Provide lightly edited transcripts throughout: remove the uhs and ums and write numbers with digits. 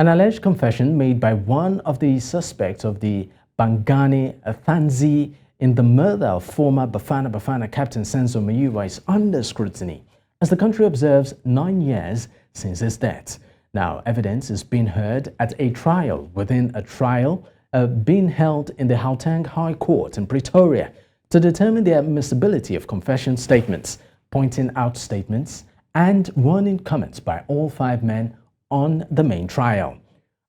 An alleged confession made by one of the suspects of the Bongani Ntanzi in the murder of former Bafana Bafana captain Senzo Meyiwa is under scrutiny as the country observes 9 years since his death. Now, evidence is being heard at a trial within a trial being held in the Gauteng High Court in Pretoria to determine the admissibility of confession statements, pointing out statements and warning comments by all 5 men on the main trial.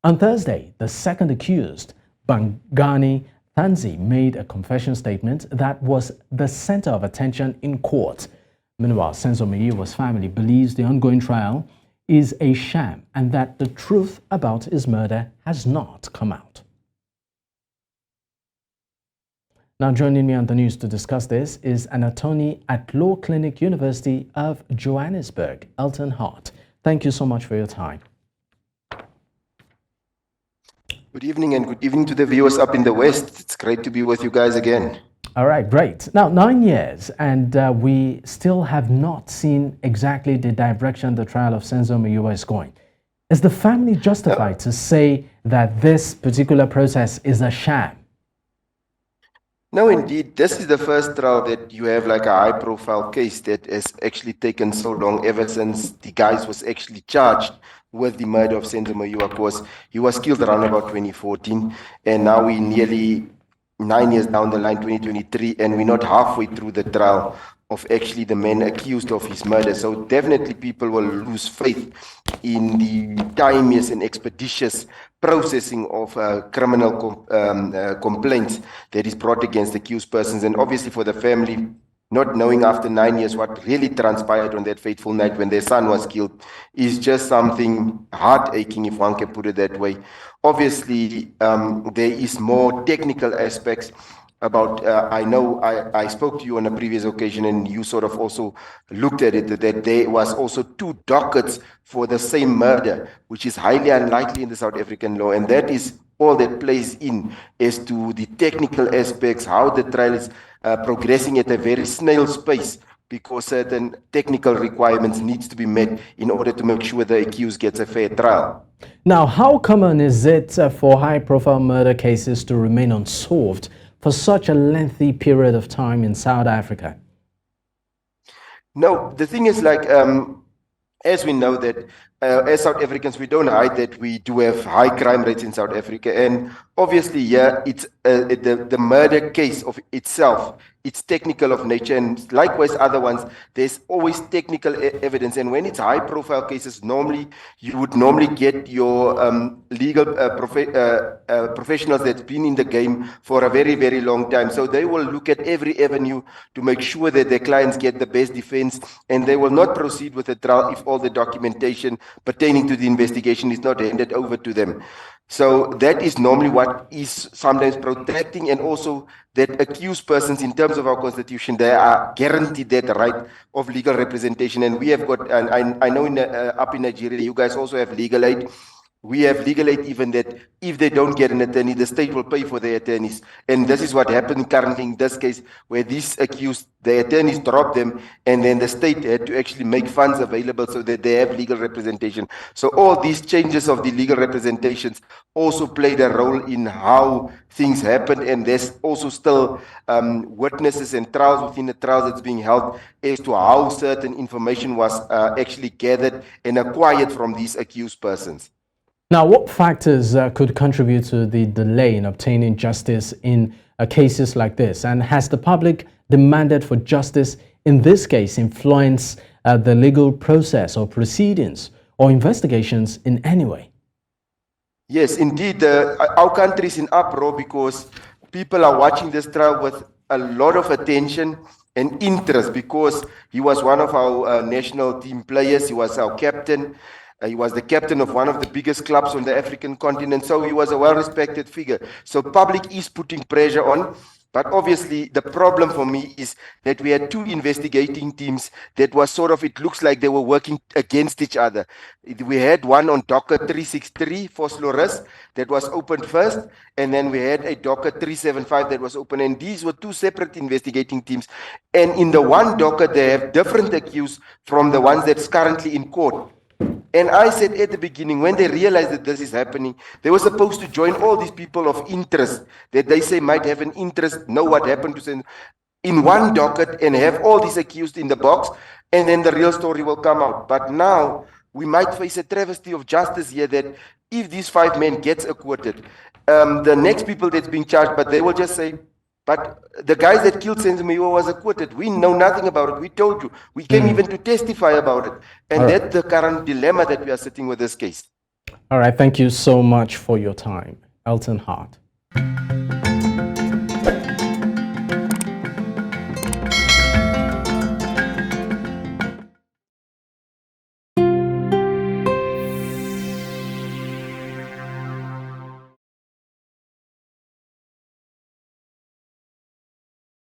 On Thursday, the second accused, Bongani Ntanzi, made a confession statement that was the center of attention in court. Meanwhile, Senzo Meyiwa's family believes the ongoing trial is a sham and that the truth about his murder has not come out. Now, joining me on the news to discuss this is an attorney at Law Clinic University of Johannesburg, Elton Hart. Thank you so much for your time. Good evening, and good evening to the viewers up in the West. It's great to be with you guys again. All right, great. Now, 9 years, and we still have not seen exactly the direction the trial of Senzo Meyiwa is going. Is the family justified to say that this particular process is a sham? No, indeed. This is the first trial that you have like a high-profile case that has actually taken so long ever since the guy was actually charged with the murder of Senzo Meyiwa. Of course, he was killed around about 2014, and now we're nearly 9 years down the line, 2023, and we're not halfway through the trial of actually the men accused of his murder. So definitely people will lose faith in the timeous and expeditious processing of criminal complaints that is brought against accused persons. And obviously for the family, not knowing after 9 years what really transpired on that fateful night when their son was killed is just something heart-aching, if one can put it that way. Obviously, there is more technical aspects about, I know I spoke to you on a previous occasion and you sort of also looked at it, that there was also 2 dockets for the same murder, which is highly unlikely in the South African law. And that is all that plays in as to the technical aspects, how the trial is progressing at a very snail's pace, because certain technical requirements needs to be met in order to make sure the accused gets a fair trial. Now, how common is it for high-profile murder cases to remain unsolved for such a lengthy period of time in South Africa? No, the thing is, like, as we know that as South Africans, we don't hide that we do have high crime rates in South Africa. And obviously, yeah, it's the murder case of itself, it's technical of nature, and likewise other ones, there's always technical evidence. And when it's high profile cases, normally you would get your legal professionals that's been in the game for a very, very long time. So they will look at every avenue to make sure that their clients get the best defense, and they will not proceed with the trial if all the documentation pertaining to the investigation is not handed over to them. So that is normally what is sometimes protracting, and also that accused persons, in terms of our constitution, they are guaranteed that right of legal representation. And we have got, and I know up in Nigeria, you guys also have legal aid. We have legal aid even that if they don't get an attorney, the state will pay for their attorneys. And this is what happened currently in this case, where these accused, the attorneys dropped them, and then the state had to actually make funds available so that they have legal representation. So all these changes of the legal representations also played a role in how things happened. And there's also still witnesses and trials within the trials that's being held as to how certain information was actually gathered and acquired from these accused persons. Now, what factors could contribute to the delay in obtaining justice in cases like this? And has the public demanded for justice in this case influence the legal process or proceedings or investigations in any way? Yes, indeed. Our country is in uproar because people are watching this trial with a lot of attention and interest, because he was one of our national team players. He was our captain. He was the captain of one of the biggest clubs on the African continent, so he was a well-respected figure. So public is putting pressure on, but obviously the problem for me is that we had 2 investigating teams that was sort of, it looks like they were working against each other. We had one on docket 363 for Slores that was opened first, and then we had a docket 375 that was open, and these were 2 separate investigating teams. And in the one docket, they have different accused from the ones that's currently in court. And I said at the beginning, when they realized that this is happening, they were supposed to join all these people of interest that they say might have an interest, know what happened to Senzo, in one docket and have all these accused in the box, and then the real story will come out. But now we might face a travesty of justice here that if these 5 men gets acquitted, the next people that's being charged, but they will just say, but the guys that killed Senzo Meyiwa was acquitted. We know nothing about it. We told you. We came even to testify about it. And that's the current dilemma that we are sitting with this case. All right. Thank you so much for your time. Elton Hart.